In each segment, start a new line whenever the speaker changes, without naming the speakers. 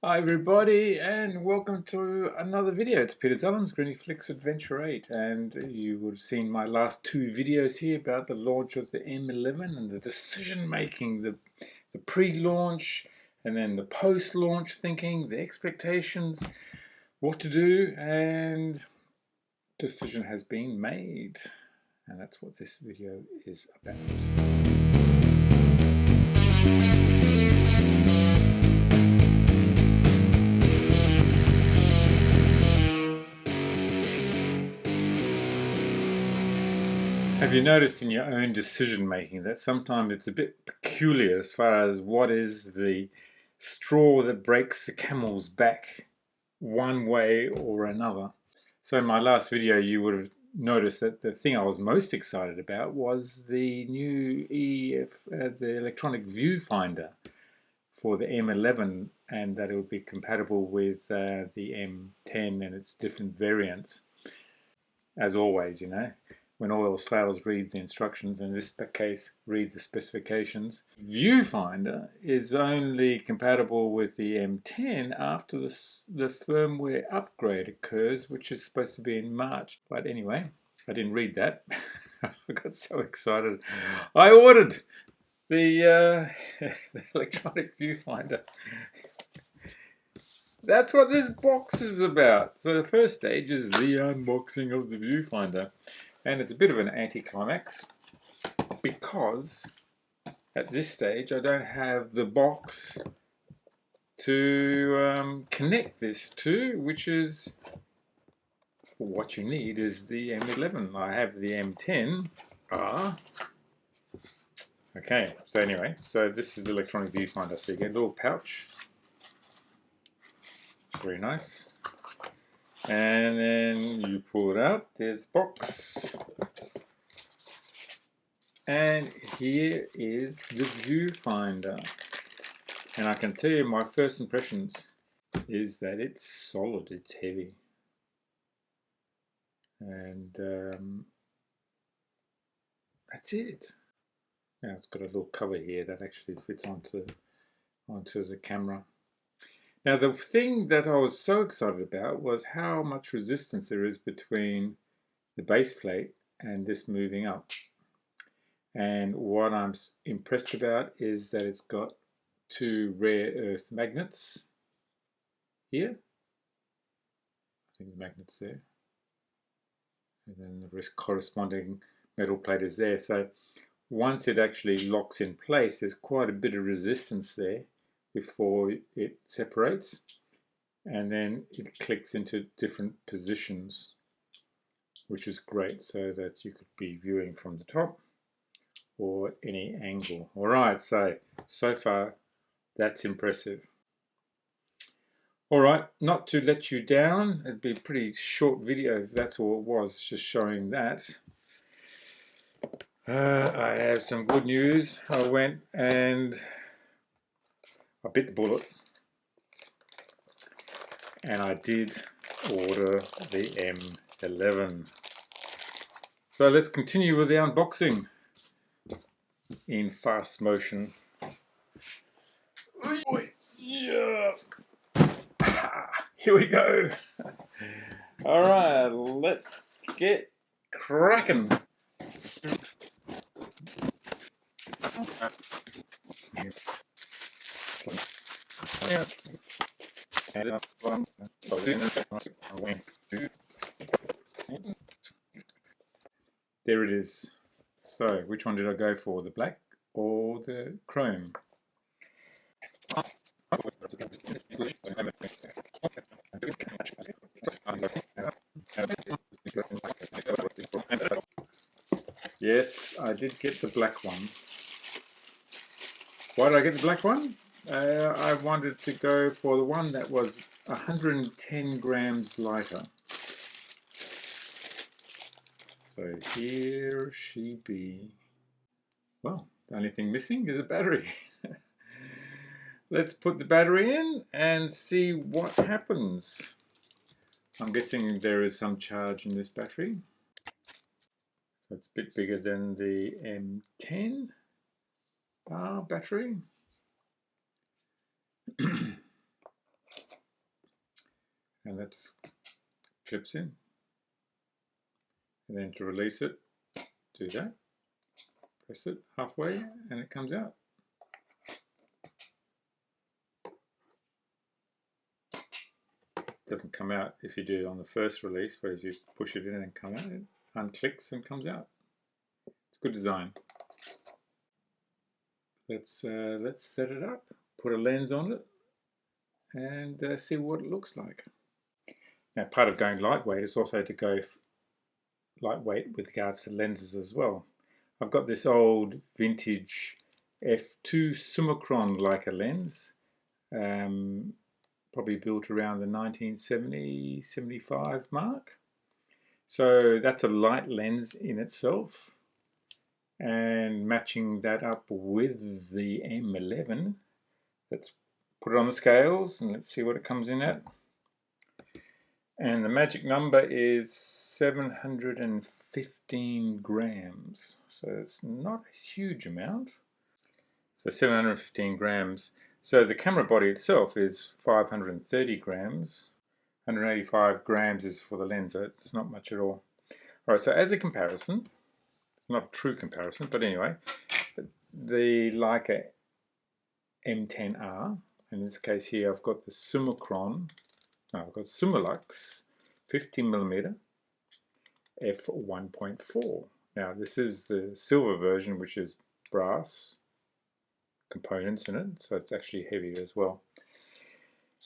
Hi everybody and welcome to another video. It's Peter Zellum's Griniflix Adventure 8 and you would have seen my last two videos here about the launch of the M11 and the decision making, the pre-launch and then the post-launch thinking, the expectations, what to do, and decision has been made, and that's what this video is about. Have you noticed in your own decision making that sometimes it's a bit peculiar as far as what is the straw that breaks the camel's back one way or another? So in my last video you would have noticed that the thing I was most excited about was the new the electronic viewfinder for the M11, and that it would be compatible with the M10 and its different variants. As always, when all else fails, read the instructions. In this case, read the specifications. Viewfinder is only compatible with the M10 after the firmware upgrade occurs, which is supposed to be in March. But anyway, I didn't read that. I got so excited. I ordered the electronic viewfinder. That's what this box is about. So the first stage is the unboxing of the viewfinder. And it's a bit of an anticlimax because at this stage I don't have the box to connect this to, which is what you need is the M11. I have the M10. Okay, so anyway, so this is the electronic viewfinder. So you get a little pouch. Very nice. And then you pull it out, there's the box. And here is the viewfinder. And I can tell you my first impressions is that it's solid, it's heavy. And that's it. Now it's got a little cover here that actually fits onto the camera. Now the thing that I was so excited about was how much resistance there is between the base plate and this moving up. And what I'm impressed about is that it's got two rare earth magnets here. I think the magnet's there. And then the corresponding metal plate is there. So once it actually locks in place, there's quite a bit of resistance there before it separates, and then it clicks into different positions, which is great, so that you could be viewing from the top or any angle. All right, so far that's impressive. All right, not to let you down, it'd be a pretty short video if that's all it was, just showing that. I have some good news. I went and I bit the bullet, and I did order the M11. So let's continue with the unboxing in fast motion. Yeah. Here we go. All right, let's get cracking. There it is. So, which one did I go for? The black or the chrome? Yes, I did get the black one. Why did I get the black one? I wanted to go for the one that was 110 grams lighter. So here she be. Well, the only thing missing is a battery. Let's put the battery in and see what happens. I'm guessing there is some charge in this battery. So it's a bit bigger than the M10 battery. and that just clips in. And then to release it, do that, press it halfway and it comes out. Doesn't come out if you do on the first release, where if you push it in and come out, it unclicks and comes out. It's good design. Let's set it up, put a lens on it, and see what it looks like. Now, part of going lightweight is also to go lightweight with regards to lenses as well. I've got this old vintage f2 Summilux Leica lens, probably built around the 1970-75 mark. So that's a light lens in itself, and matching that up with the M11, let's put it on the scales and let's see what it comes in at. And the magic number is 715 grams, so it's not a huge amount. So 715 grams. So the camera body itself is 530 grams. 185 grams is for the lens, so it's not much at all. Alright, so as a comparison, it's not a true comparison, but anyway, the Leica M10R, in this case here I've got the I've got Summilux 50mm f1.4. Now this is the silver version, which is brass components in it, so it's actually heavier as well.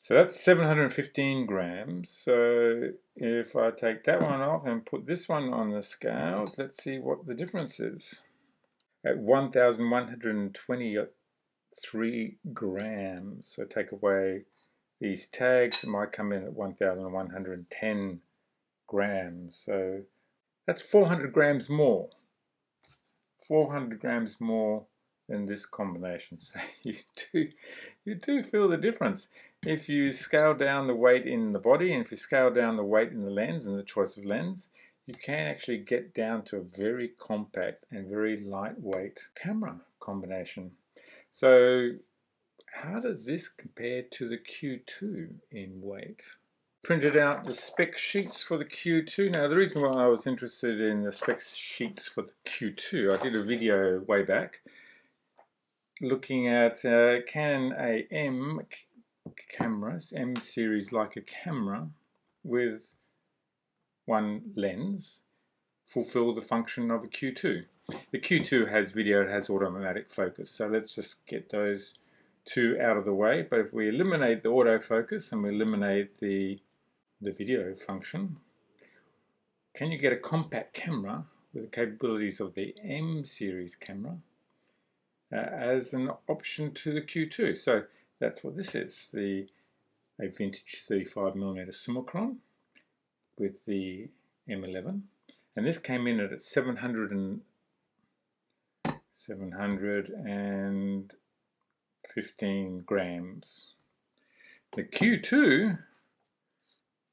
So that's 715 grams. So if I take that one off and put this one on the scales, let's see what the difference is. At 1,123 grams, so take away these tags, it might come in at 1,110 grams. So that's 400 grams more. 400 grams more than this combination. So you do feel the difference. If you scale down the weight in the body, and if you scale down the weight in the lens and the choice of lens, you can actually get down to a very compact and very lightweight camera combination. So how does this compare to the Q2 in weight? Printed out the spec sheets for the Q2. Now the reason why I was interested in the spec sheets for the Q2, I did a video way back looking at can a M series Leica camera with one lens fulfill the function of a Q2. The Q2 has video, it has automatic focus, so let's just get those two out of the way. But if we eliminate the autofocus and we eliminate the video function, can you get a compact camera with the capabilities of the M series camera as an option to the Q2? So that's what this is, a vintage 35mm Summilux with the M11, and this came in at 715 grams. The Q2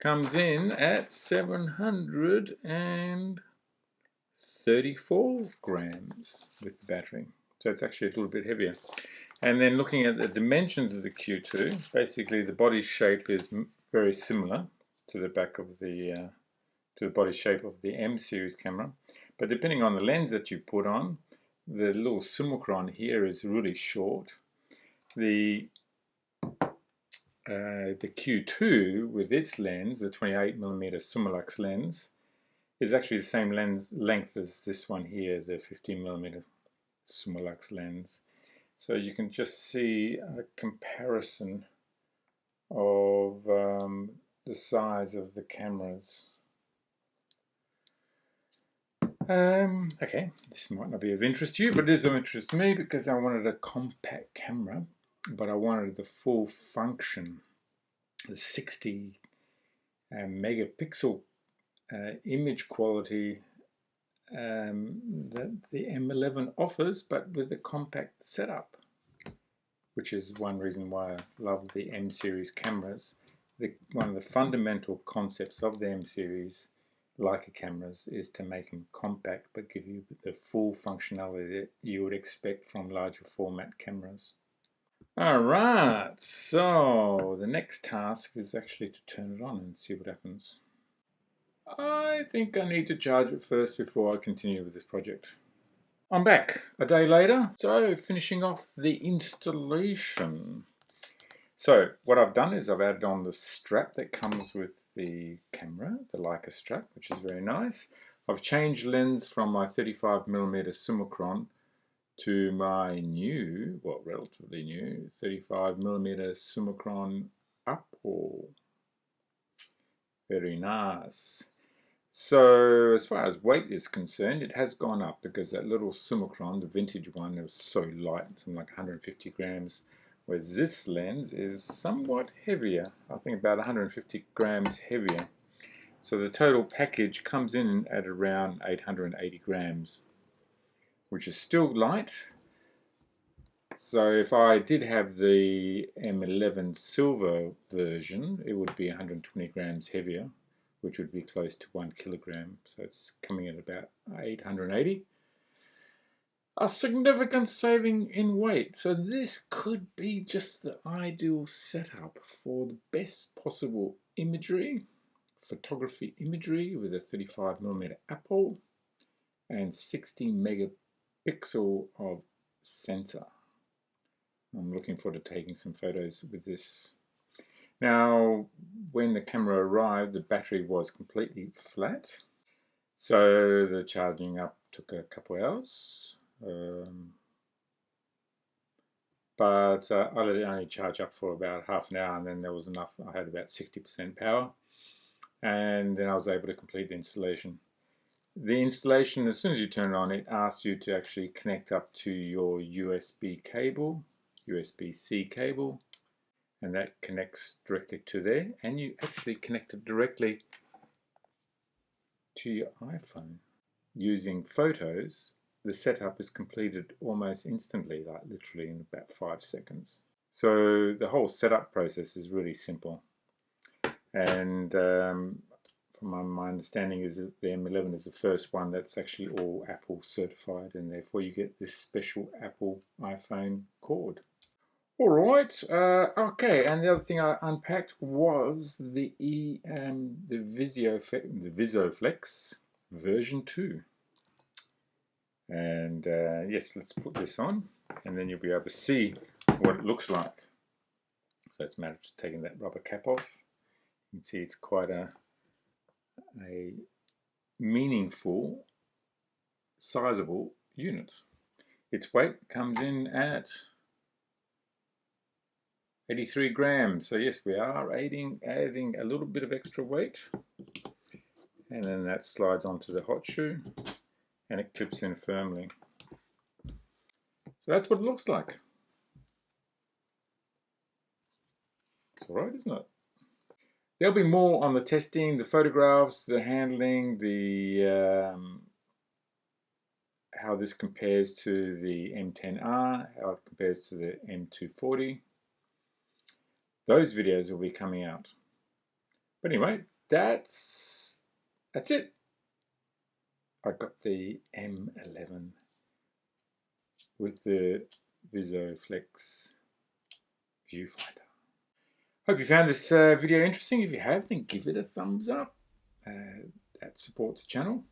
comes in at 734 grams with the battery. So it's actually a little bit heavier. And then looking at the dimensions of the Q2, basically the body shape is very similar to the back of the body shape of the M series camera. But depending on the lens that you put on, the little Summilux here is really short. The Q2 with its lens, the 28mm Summilux lens, is actually the same lens length as this one here, the 15mm Summilux lens. So you can just see a comparison of the size of the cameras. Okay, this might not be of interest to you, but it is of interest to me because I wanted a compact camera, but I wanted the full function, the 60 megapixel image quality that the M11 offers, but with a compact setup, which is one reason why I love the M series cameras. One of the fundamental concepts of the M series Leica cameras is to make them compact but give you the full functionality that you would expect from larger format cameras. Alright, so the next task is actually to turn it on and see what happens. I think I need to charge it first before I continue with this project. I'm back a day later, so finishing off the installation. So what I've done is I've added on the strap that comes with the camera, the Leica strap, which is very nice. I've changed lens from my 35mm Summilux to my new, well, relatively new, 35mm Summilux Apple. Very nice. So as far as weight is concerned, it has gone up because that little Summilux, the vintage one, was so light, something like 150 grams, whereas this lens is somewhat heavier, I think about 150 grams heavier. So the total package comes in at around 880 grams, which is still light. So if I did have the M11 silver version, it would be 120 grams heavier, which would be close to 1 kilogram. So it's coming at about 880. A significant saving in weight. So this could be just the ideal setup for the best possible imagery, photography imagery with a 35mm Apple and 60 megapixel of sensor. I'm looking forward to taking some photos with this. Now, when the camera arrived, the battery was completely flat, so the charging up took a couple hours. But I let it only charge up for about half an hour, and then there was enough. I had about 60% power, and then I was able to complete the installation. The installation, as soon as you turn it on, it asks you to actually connect up to your USB cable, USB-C cable, and that connects directly to there, and you actually connect it directly to your iPhone. Using photos, the setup is completed almost instantly, like literally in about 5 seconds. So the whole setup process is really simple, and from my understanding is that the M11 is the first one that's actually all Apple certified, and therefore you get this special Apple iPhone cord. Alright, okay, and the other thing I unpacked was the VISOFLEX version 2. And yes, let's put this on, and then you'll be able to see what it looks like. So it's a matter of taking that rubber cap off. You can see it's quite a meaningful, sizable unit. Its weight comes in at 83 grams. So yes, we are adding a little bit of extra weight, and then that slides onto the hot shoe and it clips in firmly. So that's what it looks like. It's alright, isn't it? There'll be more on the testing, the photographs, the handling, the how this compares to the M10R, how it compares to the M240. Those videos will be coming out. But anyway, that's it. I got the M11 with the VISOFLEX viewfinder. Hope you found this video interesting. If you have, then give it a thumbs up. That supports the channel.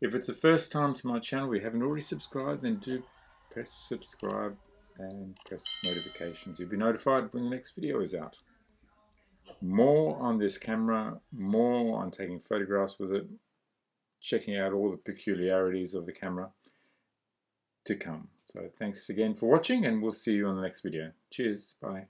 If it's the first time to my channel, you haven't already subscribed, then do press subscribe and press notifications. You'll be notified when the next video is out. More on this camera, more on taking photographs with it, checking out all the peculiarities of the camera to come. So thanks again for watching, and we'll see you on the next video. Cheers, bye.